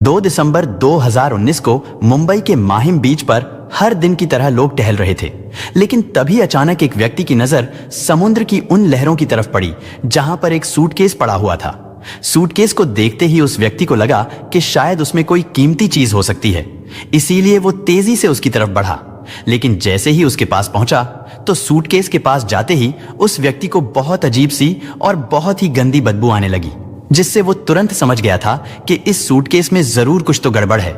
2 दिसंबर 2019 को मुंबई के माहिम बीच पर हर दिन की तरह लोग टहल रहे थे, लेकिन तभी अचानक एक व्यक्ति की नजर समुद्र की उन लहरों की तरफ पड़ी जहां पर एक सूटकेस पड़ा हुआ था। सूटकेस को देखते ही उस व्यक्ति को लगा कि शायद उसमें कोई कीमती चीज हो सकती है, इसीलिए वो तेजी से उसकी तरफ बढ़ा। लेकिन जैसे ही उसके पास पहुंचा तो सूटकेस के पास जाते ही उस व्यक्ति को बहुत अजीब सी और बहुत ही गंदी बदबू आने लगी, जिससे वो तुरंत समझ गया था कि इस सूटकेस में जरूर कुछ तो गड़बड़ है।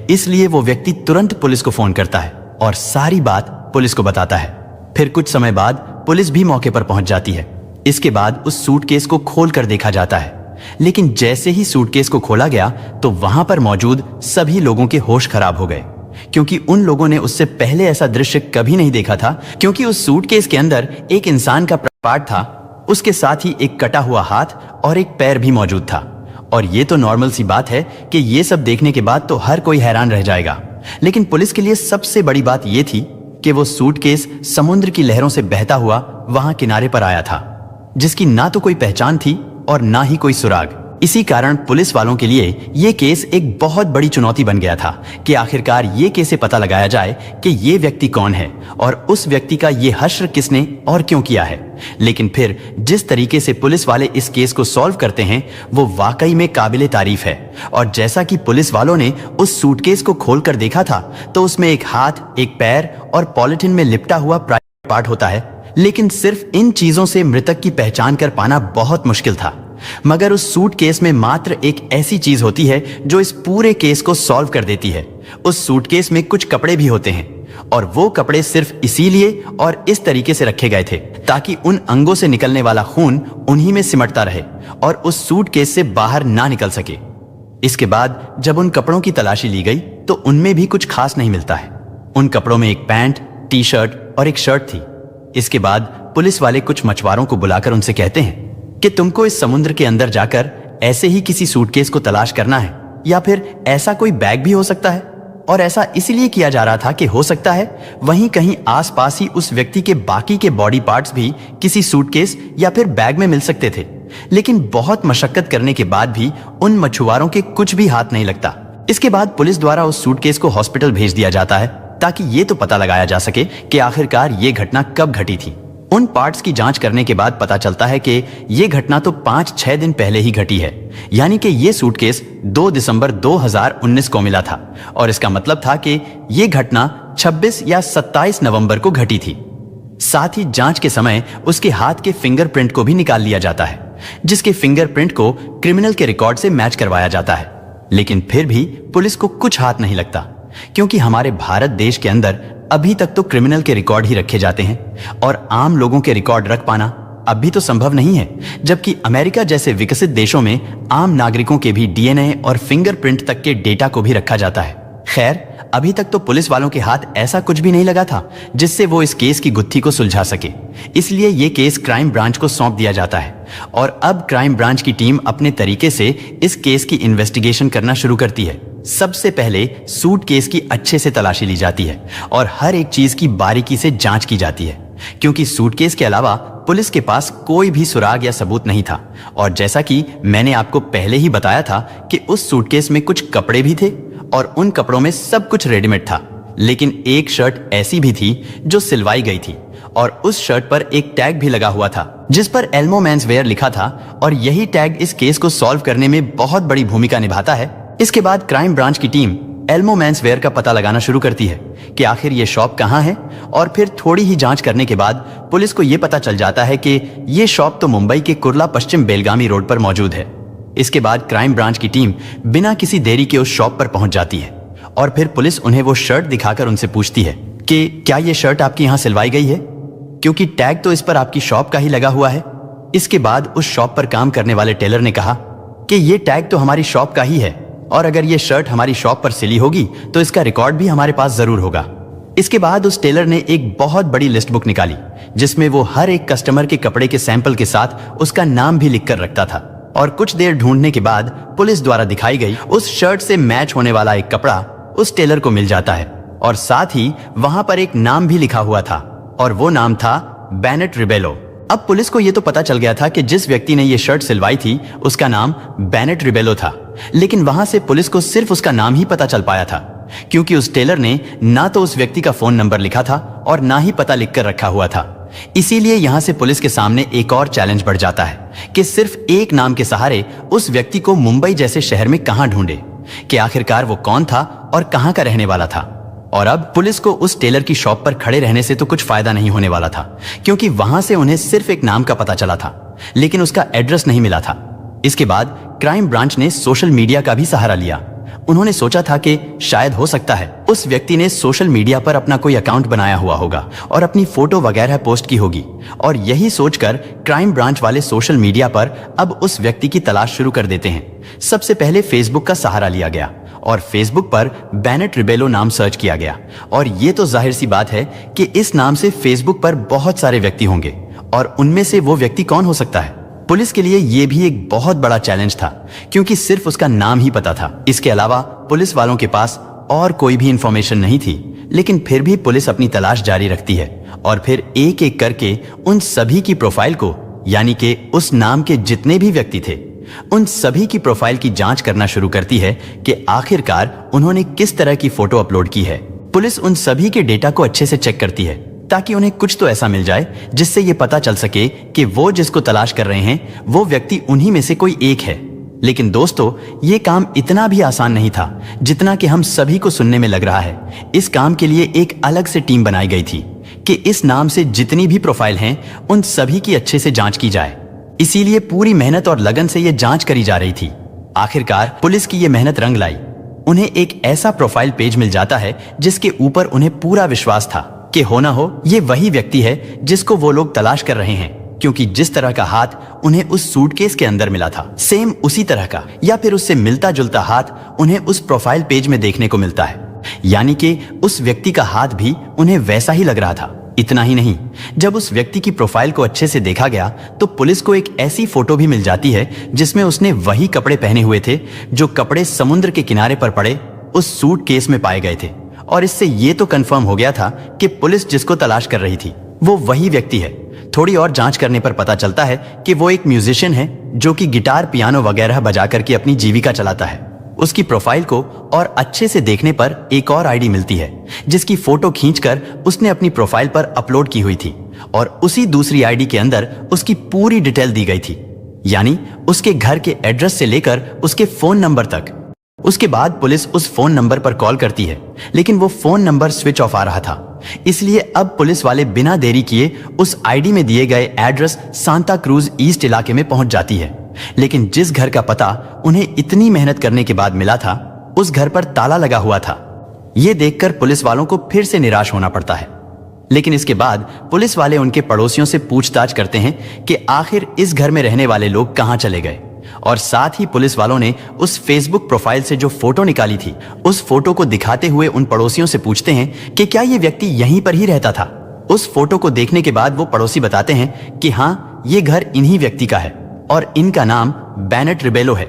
इसलिए वो व्यक्ति तुरंत पुलिस को फोन करता है और सारी बात पुलिस को बताता है। फिर कुछ समय बाद पुलिस भी मौके पर पहुंच जाती है। इसके बाद उस सूटकेस को खोल कर देखा जाता है, लेकिन जैसे ही सूटकेस को खोला गया तो वहां पर मौजूद सभी लोगों के होश खराब हो गए, क्योंकि उन लोगों ने उससे पहले ऐसा दृश्य कभी नहीं देखा था। क्योंकि उस सूटकेस के अंदर एक इंसान का पार्ट था, उसके साथ ही एक कटा हुआ हाथ और एक पैर भी मौजूद था। और ये तो नॉर्मल सी बात है कि ये सब देखने के बाद तो हर कोई हैरान रह जाएगा, लेकिन पुलिस के लिए सबसे बड़ी बात ये थी कि वो सूटकेस समुद्र की लहरों से बहता हुआ वहां किनारे पर आया था, जिसकी ना तो कोई पहचान थी और ना ही कोई सुराग। इसी कारण पुलिस वालों के लिए ये केस एक बहुत बड़ी चुनौती बन गया था कि आखिरकार ये कैसे पता लगाया जाए कि ये व्यक्ति कौन है और उस व्यक्ति का ये हश्र किसने और क्यों किया है। लेकिन फिर जिस तरीके से पुलिस वाले इस केस को सॉल्व करते हैं वो वाकई में काबिले तारीफ है। और जैसा कि पुलिस वालों ने उस सूटकेस को खोल कर देखा था तो उसमें एक हाथ, एक पैर और पॉलिथीन में लिपटा हुआ प्राइवेट पार्ट होता है, लेकिन सिर्फ इन चीजों से मृतक की पहचान कर पाना बहुत मुश्किल था। मगर उस सूटकेस में मात्र एक ऐसी चीज होती है जो इस पूरे केस को सॉल्व कर देती है। उस सूटकेस में कुछ कपड़े भी होते हैं और वो कपड़े सिर्फ इसीलिए और इस तरीके से रखे गए थे ताकि उन अंगों से निकलने वाला खून उन्हीं में सिमटता रहे और उस सूटकेस से बाहर ना निकल सके। इसके बाद जब उन कपड़ों की तलाशी ली गई तो उनमें भी कुछ खास नहीं मिलता है। उन कपड़ों में एक पैंट, टी शर्ट और एक शर्ट थी। इसके बाद पुलिस वाले कुछ मछुआरों को बुलाकर उनसे कहते हैं कि तुमको इस समुद्र के अंदर जाकर ऐसे ही किसी सूटकेस को तलाश करना है, या फिर ऐसा कोई बैग भी हो सकता है। और ऐसा इसलिए किया जा रहा था कि हो सकता है वहीं कहीं आसपास ही उस व्यक्ति के बाकी के बॉडी पार्ट्स भी किसी सूटकेस या फिर बैग में मिल सकते थे। लेकिन बहुत मशक्कत करने के बाद भी उन मछुआरों के कुछ भी हाथ नहीं लगता। इसके बाद पुलिस द्वारा उस सूटकेस को हॉस्पिटल भेज दिया जाता है ताकि ये तो पता लगाया जा सके कि आखिरकार ये घटना कब घटी थी। उन पार्ट्स की जांच करने के बाद पता चलता है कि ये घटना तो 5-6 दिन पहले ही घटी है, यानी कि ये सूटकेस 2 दिसंबर 2019 को मिला था और इसका मतलब था कि ये घटना 26 या 27 नवंबर को घटी थी। साथ ही जांच के समय उसके हाथ के फिंगरप्रिंट को भी निकाल लिया जाता है, जिसके फिंगरप्रिंट को क्रिमिनल के रिकॉर्ड से मैच करवाया जाता है। लेकिन फिर भी पुलिस को कुछ हाथ नहीं लगता, क्योंकि हमारे भारत देश के अंदर अभी तक तो क्रिमिनल के रिकॉर्ड ही रखे जाते हैं और आम लोगों के रिकॉर्ड रख पाना अभी तो संभव नहीं है, जबकि अमेरिका जैसे विकसित देशों में आम नागरिकों के भी डीएनए और फिंगरप्रिंट तक के डेटा को भी रखा जाता है। खैर, अभी तक तो पुलिस वालों के हाथ ऐसा कुछ भी नहीं लगा था जिससे वो इस केस की गुत्थी को सुलझा सके। इसलिए ये केस क्राइम ब्रांच को सौंप दिया जाता है और अब क्राइम ब्रांच की टीम अपने तरीके से इस केस की इन्वेस्टिगेशन करना शुरू करती है। सबसे पहले सूटकेस की अच्छे से तलाशी ली जाती है और हर एक चीज की बारीकी से जांच की जाती है, क्योंकि सूटकेस के अलावा पुलिस के पास कोई भी सुराग या सबूत नहीं था। और जैसा कि मैंने आपको पहले ही बताया था कि उस सूटकेस में कुछ कपड़े भी थे और उन कपड़ों में सब कुछ रेडीमेड था, लेकिन एक शर्ट ऐसी भी थी जो सिलवाई गई थी और उस शर्ट पर एक टैग भी लगा हुआ था जिस पर एल्मो मेंस वेयर लिखा था, और यही टैग इस केस को सॉल्व करने में बहुत बड़ी भूमिका निभाता है। इसके बाद क्राइम ब्रांच की टीम एल्मो मेंस वेयर का पता लगाना शुरू करती है कि आखिर ये शॉप कहां है, और फिर थोड़ी ही जांच करने के बाद पुलिस को यह पता चल जाता है कि ये शॉप तो मुंबई के कुर्ला पश्चिम बेलगामी रोड पर मौजूद है। इसके बाद क्राइम ब्रांच की टीम बिना किसी देरी के उस शॉप पर पहुंच जाती है और फिर पुलिस उन्हें वो शर्ट दिखाकर उनसे पूछती है कि क्या ये शर्ट आपकी यहां सिलवाई गई है, क्योंकि टैग तो इस पर आपकी शॉप का ही लगा हुआ है। इसके बाद उस शॉप पर काम करने वाले टेलर ने कहा कि ये टैग तो हमारी शॉप का ही है और अगर ये शर्ट हमारी शॉप पर सिली होगी तो इसका रिकॉर्ड भी हमारे पास जरूर होगा। इसके बाद उस टेलर ने एक बहुत बड़ी लिस्ट बुक निकाली जिसमें वो हर एक कस्टमर के कपड़े के सैंपल के साथ उसका नाम भी लिखकर रखता था। और कुछ देर ढूंढने के बाद पुलिस द्वारा दिखाई गई उस शर्ट से मैच होने वाला एक कपड़ा उस टेलर को मिल जाता है और साथ ही वहां पर एक नाम भी लिखा हुआ था और वो नाम था बेनेट रिबेलो। अब पुलिस को ये तो पता चल गया था कि जिस व्यक्ति ने ये शर्ट सिलवाई थी उसका नाम बेनेट रिबेलो था, लेकिन वहां से पुलिस को सिर्फ उसका नाम ही पता चल पाया था, क्योंकि उस टेलर ने ना तो उस व्यक्ति का फोन नंबर लिखा था और ना ही पता लिखकर रखा हुआ था। इसीलिए यहां से पुलिस के सामने एक और चैलेंज बढ़ जाता है कि सिर्फ एक नाम के सहारे उस व्यक्ति को मुंबई जैसे शहर में कहां ढूंढे, कि आखिरकार वो कौन था और कहां का रहने वाला था। और अब पुलिस को उस टेलर की शॉप पर खड़े रहने से तो कुछ फायदा नहीं होने वाला था, क्योंकि वहां से उन्हें सिर्फ एक नाम का पता चला था, लेकिन उसका एड्रेस नहीं मिला था। इसके बाद क्राइम ब्रांच ने सोशल मीडिया का भी सहारा लिया। उन्होंने सोचा था कि शायद हो सकता है उस व्यक्ति ने सोशल मीडिया पर अपना कोई अकाउंट बनाया हुआ होगा और अपनी फोटो वगैरह पोस्ट की होगी, और यही सोचकर क्राइम ब्रांच वाले सोशल मीडिया पर अब उस व्यक्ति की तलाश शुरू कर देते हैं। सबसे पहले फेसबुक का सहारा लिया गया और फेसबुक पर बेनेट रिबेलो नाम सर्च किया गया। और ये तो जाहिर सी बात है कि इस नाम से फेसबुक पर बहुत सारे व्यक्ति होंगे, और उनमें से वो व्यक्ति कौन हो सकता है। पुलिस के लिए यह भी एक बहुत बड़ा चैलेंज था, क्योंकि सिर्फ उसका नाम ही पता था। इसके अलावा पुलिस वालों के पास और कोई भी इंफॉर्मेशन नहीं थी, लेकिन फिर भी पुलिस अपनी तलाश जारी रखती है और फिर एक एक करके उन सभी की प्रोफाइल को, यानी कि उस नाम के जितने भी व्यक्ति थे, उन सभी की प्रोफाइल की जांच करना शुरू करती है कि आखिरकार उन्होंने किस तरह की फोटो अपलोड की है। पुलिस उन सभी के डेटा को अच्छे से चेक करती है ताकि उन्हें कुछ तो ऐसा मिल जाए जिससे ये पता चल सके कि वो जिसको तलाश कर रहे हैं वो व्यक्ति उन्हीं में से कोई एक है। लेकिन दोस्तों, ये काम इतना भी आसान नहीं था जितना कि हम सभी को सुनने में लग रहा है। इस काम के लिए एक अलग से टीम बनाई गई थी कि इस नाम से जितनी भी प्रोफाइल हैं उन सभी की अच्छे से जांच की जाए। इसीलिए पूरी मेहनत और लगन से ये जांच करी जा रही थी। आखिरकार पुलिस की ये मेहनत रंग लाई। उन्हें एक ऐसा प्रोफाइल पेज मिल जाता है जिसके ऊपर उन्हें पूरा विश्वास था कि हो ना हो ये वही व्यक्ति है जिसको वो लोग तलाश कर रहे हैं, क्योंकि जिस तरह का हाथ उन्हें उस सूटकेस के अंदर मिला था, सेम उसी तरह का या फिर उससे मिलता जुलता हाथ उन्हें उस प्रोफाइल पेज में देखने को मिलता है। यानी कि उस व्यक्ति का हाथ भी उन्हें वैसा ही लग रहा था। इतना ही नहीं, जब उस व्यक्ति की प्रोफाइल को अच्छे से देखा गया तो पुलिस को एक ऐसी फोटो भी मिल जाती है जिसमें उसने वही कपड़े पहने हुए थे जो कपड़े समुद्र के किनारे पर पड़े उस सूटकेस में पाए गए थे। और इससे ये तो कंफर्म हो गया था कि पुलिस जिसको तलाश कर रही थी वो वही व्यक्ति है। थोड़ी और जांच करने पर पता चलता है कि वो एक म्यूजिशियन है जो कि गिटार, पियानो वगैरह बजा करके अपनी जीविका चलाता है। उसकी प्रोफाइल को और अच्छे से देखने पर एक और आईडी मिलती है जिसकी फोटो खींचकर उसने अपनी प्रोफाइल पर अपलोड की हुई थी, और उसी दूसरी आईडी के अंदर उसकी पूरी डिटेल दी गई थी, यानी उसके घर के एड्रेस से लेकर उसके फोन नंबर तक। उसके बाद पुलिस उस फोन नंबर पर कॉल करती है, लेकिन वो फोन नंबर स्विच ऑफ आ रहा था। इसलिए अब पुलिस वाले बिना देरी किए उस आईडी में दिए गए एड्रेस सांता क्रूज ईस्ट इलाके में पहुंच जाती है। लेकिन जिस घर का पता उन्हें इतनी मेहनत करने के बाद मिला था, उस घर पर ताला लगा हुआ था। यह देखकर पुलिस वालों को फिर से निराश होना पड़ता है। लेकिन इसके बाद पुलिस वाले उनके पड़ोसियों से पूछताछ करते हैं कि आखिर इस घर में रहने वाले लोग कहां चले गए, और साथ ही पुलिस वालों ने उस फेसबुक प्रोफाइल से जो फोटो निकाली थी उस फोटो को दिखाते हुए उन पड़ोसियों से पूछते हैं कि क्या ये व्यक्ति यहीं पर ही रहता था। उस फोटो को देखने के बाद वो पड़ोसी बताते हैं कि हाँ, ये घर इन्हीं व्यक्ति का है और इनका नाम बेनेट रिबेलो है,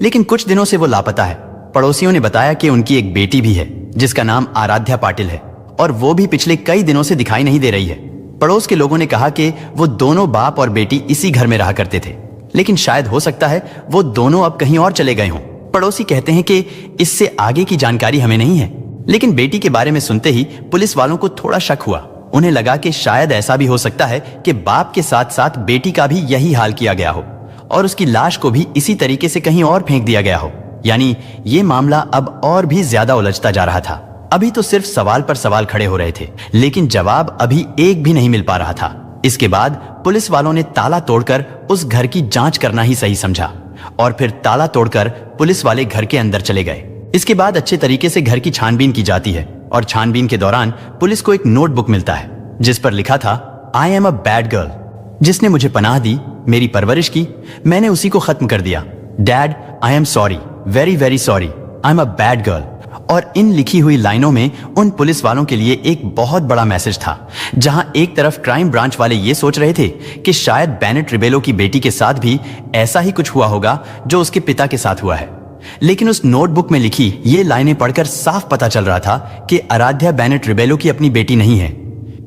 लेकिन कुछ दिनों से वो लापता है। पड़ोसियों ने बताया कि उनकी एक बेटी भी है जिसका नाम आराध्या पाटिल है, और वो भी पिछले कई दिनों से दिखाई नहीं दे रही है। पड़ोस के लोगों ने कहा कि वो दोनों बाप और बेटी इसी घर में रहा करते थे, लेकिन शायद हो सकता है वो दोनों अब कहीं और चले गए हों। पड़ोसी कहते हैं कि इससे आगे की जानकारी हमें नहीं है, लेकिन बेटी के बारे में सुनते ही पुलिस वालों को थोड़ा शक हुआ। उन्हें लगा कि शायद ऐसा भी हो सकता है कि बाप के साथ साथ बेटी का भी यही हाल किया गया हो और उसकी लाश को भी इसी तरीके से कहीं और फेंक दिया गया हो। यानी ये मामला अब और भी ज्यादा उलझता जा रहा था। अभी तो सिर्फ सवाल पर सवाल खड़े हो रहे थे, लेकिन जवाब अभी एक भी नहीं मिल पा रहा था। इसके बाद पुलिस वालों ने ताला तोड़कर उस घर की जांच करना ही सही समझा, और फिर ताला तोड़कर पुलिस वाले घर के अंदर चले गए। इसके बाद अच्छे तरीके से घर की छानबीन की जाती है, और छानबीन के दौरान पुलिस को एक नोटबुक मिलता है जिस पर लिखा था, I am a bad girl. जिसने मुझे पनाह दी, मेरी परवरिश की, मैंने उसी को खत्म कर दिया। Dad, I am sorry, very very sorry, I am a bad girl. और इन लिखी हुई लाइनों में उन पुलिस वालों के लिए एक बहुत बड़ा मैसेज था। जहां एक तरफ क्राइम ब्रांच वाले ये सोच रहे थे कि शायद बेनेट रिबेलो की बेटी के साथ भी ऐसा ही कुछ हुआ होगा जो उसके पिता के साथ हुआ है, लेकिन उस नोटबुक में लिखी ये लाइनें पढ़कर साफ पता चल रहा था कि आराध्या बेनेट रिबेलो की अपनी बेटी नहीं है,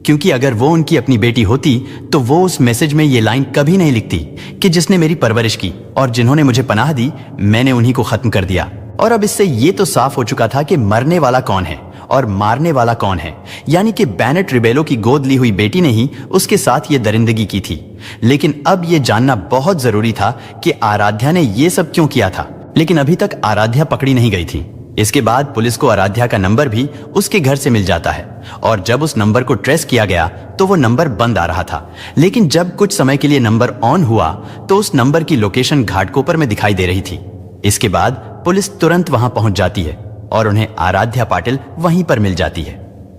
क्योंकि अगर वो उनकी अपनी बेटी होती तो वो उस मैसेज में ये लाइन कभी नहीं लिखती कि जिसने मेरी परवरिश की और जिन्होंने मुझे पनाह दी, मैंने उन्हीं को खत्म कर दिया। और अब इससे ये तो साफ हो चुका था कि मरने वाला कौन है और मारने वाला कौन है, यानी कि बेनेट रिबेलो की गोद ली हुई बेटी ने ही उसके साथ ये दरिंदगी की थी। लेकिन अब ये जानना बहुत जरूरी था कि आराध्या ने ये सब क्यों किया था। लेकिन अभी तक आराध्या पकड़ी नहीं गई थी। इसके बाद पुलिस को आराध्या का नंबर भी उसके घर से मिल जाता है और जब उस नंबर को ट्रेस किया गया तो वो नंबर बंद आ रहा था। लेकिन जब कुछ समय के लिए नंबर ऑन हुआ तो उस नंबर की लोकेशन घाटकोपर में दिखाई दे रही थी। इसके बाद पुलिस तुरंत वहां पहुंच जाती है और उन्हें आराध्या पाटिल वहीं पर मिल जाती है।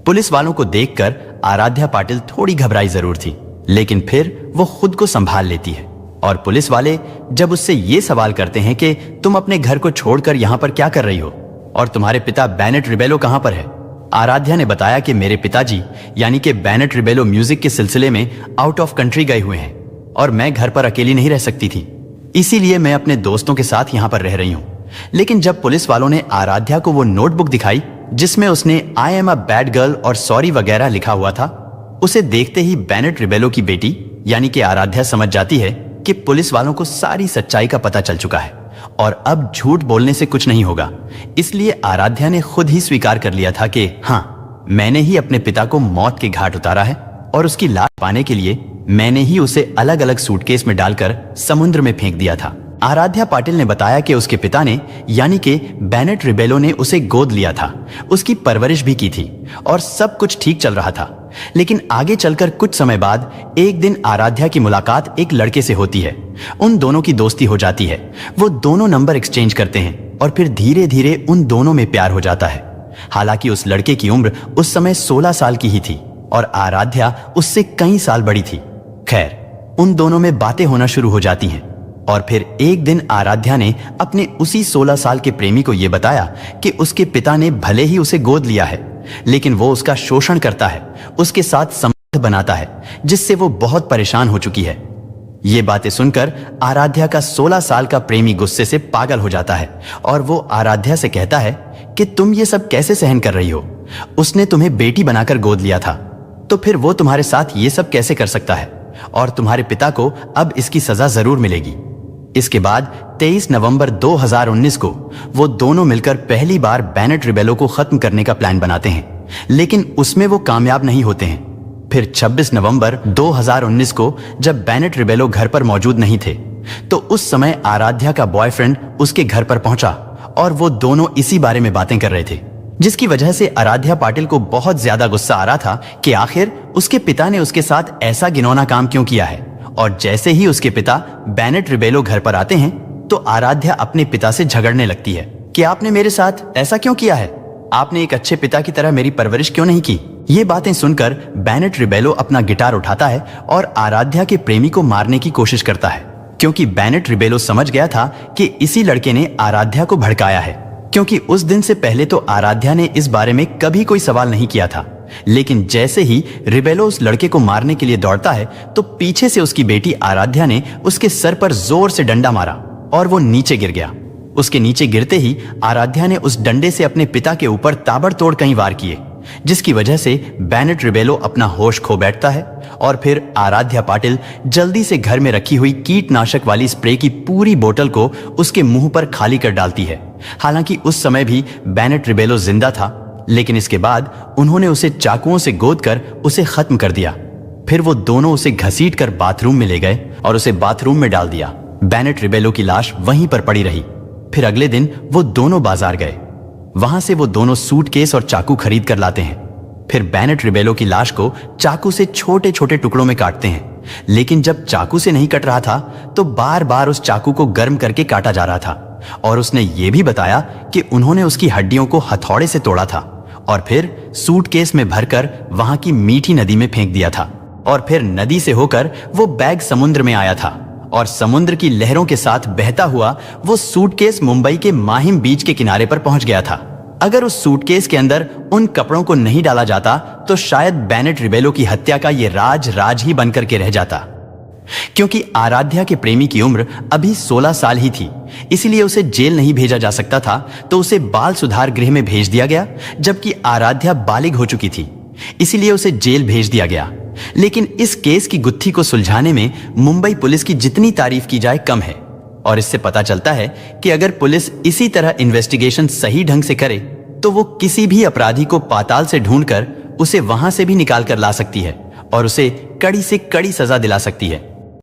पुलिस वालों को देखकर आराध्या पाटिल थोड़ी घबराई जरूर थी, लेकिन फिर वो खुद को संभाल लेती है। और पुलिस वाले जब उससे ये सवाल करते हैं कि तुम अपने घर को छोड़कर यहाँ पर क्या कर रही हो और तुम्हारे पिता बेनेट रिबेलो कहाँ पर है, आराध्या ने बताया कि मेरे पिताजी यानी कि बेनेट रिबेलो म्यूजिक के सिलसिले में आउट ऑफ कंट्री गए हुए हैं और मैं घर पर अकेली नहीं रह सकती थी, इसीलिए मैं अपने दोस्तों के साथ यहाँ पर रह रही हूँ। लेकिन जब पुलिस वालों ने आराध्या को वो नोटबुक दिखाई जिसमें उसने I am a bad girl और सॉरी वगैरह लिखा हुआ था, उसे देखते ही बेनेट रिबेलो की बेटी यानी कि आराध्या समझ जाती है कि पुलिस वालों को सारी सच्चाई का पता चल चुका है और अब झूठ बोलने से कुछ नहीं होगा। इसलिए आराध्या ने खुद ही स्वीकार कर लिया था कि हाँ, मैंने ही अपने पिता को मौत के घाट उतारा है और उसकी लाश पाने के लिए मैंने ही उसे अलग अलग सूटकेस में डालकर समुद्र में फेंक दिया था। आराध्या पाटिल ने बताया कि उसके पिता ने यानी कि बेनेट रिबेलो ने उसे गोद लिया था, उसकी परवरिश भी की थी और सब कुछ ठीक चल रहा था। लेकिन आगे चलकर कुछ समय बाद एक दिन आराध्या की मुलाकात एक लड़के से होती है। उन दोनों की दोस्ती हो जाती है, वो दोनों नंबर एक्सचेंज करते हैं और फिर धीरे धीरे उन दोनों में प्यार हो जाता है। हालांकि उस लड़के की उम्र उस समय 16 साल की ही थी और आराध्या उससे कई साल बड़ी थी। खैर, उन दोनों में बातें होना शुरू हो जाती हैं और फिर एक दिन आराध्या ने अपने उसी 16 साल के प्रेमी को यह बताया कि उसके पिता ने भले ही उसे गोद लिया है, लेकिन वो उसका शोषण करता है, उसके साथ संबंध बनाता है, जिससे वो बहुत परेशान हो चुकी है। ये बातें सुनकर आराध्या का 16 साल का प्रेमी गुस्से से पागल हो जाता है और वो आराध्या से कहता है कि तुम ये सब कैसे सहन कर रही हो? उसने तुम्हें बेटी बनाकर गोद लिया था, तो फिर वो तुम्हारे साथ ये सब कैसे कर सकता है? और तुम्हारे पिता को अब इसकी सजा जरूर मिलेगी। इसके बाद 23 नवंबर 2019 को वो दोनों मिलकर पहली बार बेनेट रिबेलो को खत्म करने का प्लान बनाते हैं, लेकिन उसमें वो कामयाब नहीं होते हैं। फिर 26 नवंबर 2019 को जब बेनेट रिबेलो घर पर मौजूद नहीं थे, तो उस समय आराध्या का बॉयफ्रेंड उसके घर पर पहुंचा और वो दोनों इसी बारे में बातें कर रहे थे, जिसकी वजह से आराध्या पाटिल को बहुत ज्यादा गुस्सा आ रहा था कि आखिर उसके पिता ने उसके साथ ऐसा घिनौना काम क्यों किया है। और जैसे ही उसके पिता बेनेट रिबेलो घर पर आते हैं तो आराध्या अपने पिता से झगड़ने लगती है कि आपने मेरे साथ ऐसा क्यों किया है, आपने एक अच्छे पिता की तरह मेरी परवरिश क्यों नहीं की। ये बातें सुनकर बेनेट रिबेलो अपना गिटार उठाता है और आराध्या के प्रेमी को मारने की कोशिश करता है, क्योंकि बेनेट रिबेलो समझ गया था कि इसी लड़के ने आराध्या को भड़काया है, क्योंकि उस दिन से पहले तो आराध्या ने इस बारे में कभी कोई सवाल नहीं किया था। लेकिन जैसे ही रिबेलो उस लड़के को मारने के लिए दौड़ता है तो पीछे से उसकी बेटी आराध्या ने उसके सर पर जोर से डंडा मारा और वो नीचे गिर गया। उसके नीचे गिरते ही आराध्या ने उस डंडे से अपने पिता के ऊपर ताबड़तोड़ कई वार किए, जिसकी वजह से बेनेट रिबेलो अपना होश खो बैठता है और फिर आराध्या पाटिल जल्दी से घर में रखी हुई कीटनाशक वाली स्प्रे की पूरी बोतल को उसके मुंह पर खाली कर डालती है। हालांकि उस समय भी बेनेट रिबेलो जिंदा था, लेकिन इसके बाद उन्होंने उसे चाकुओं से गोदकर उसे खत्म कर दिया। फिर वो दोनों उसे घसीटकर बाथरूम में ले गए और उसे बाथरूम में डाल दिया। बेनेट रिबेलो की लाश वहीं पर पड़ी रही। फिर अगले दिन वो दोनों बाजार गए, वहां से वो दोनों सूटकेस और चाकू खरीद कर लाते हैं। फिर बेनेट रिबेलो की लाश को चाकू से छोटे छोटे टुकड़ों में काटते हैं, लेकिन जब चाकू से नहीं कट रहा था तो बार बार उस चाकू को गर्म करके काटा जा रहा था। और उसने ये भी बताया कि उन्होंने उसकी हड्डियों को हथौड़े से तोड़ा था और फिर सूटकेस में भरकर वहां की मीठी नदी में फेंक दिया था। और फिर नदी से होकर वो बैग समुद्र में आया था और समुद्र की लहरों के साथ बहता हुआ वो सूटकेस मुंबई के माहिम बीच के किनारे पर पहुंच गया था। अगर उस सूटकेस के अंदर उन कपड़ों को नहीं डाला जाता तो शायद बेनेट रिबेलो की हत्या का ये राज ही बनकर के रह जाता। क्योंकि आराध्या के प्रेमी की उम्र अभी 16 साल ही थी, इसलिए उसे जेल नहीं भेजा जा सकता था, तो उसे बाल सुधार गृह में भेज दिया गया, जबकि आराध्या बालिग हो चुकी थी। इसीलिए उसे जेल भेज दिया गया। लेकिन इस केस की गुत्थी को सुलझाने में मुंबई पुलिस की जितनी तारीफ की जाए कम है। और इससे पता चलता है कि अगर पुलिस इसी तरह इन्वेस्टिगेशन सही ढंग से करे तो वो किसी भी अपराधी को पाताल से ढूंढकर उसे वहां से भी निकाल कर ला सकती है और उसे कड़ी से कड़ी सजा दिला सकती है।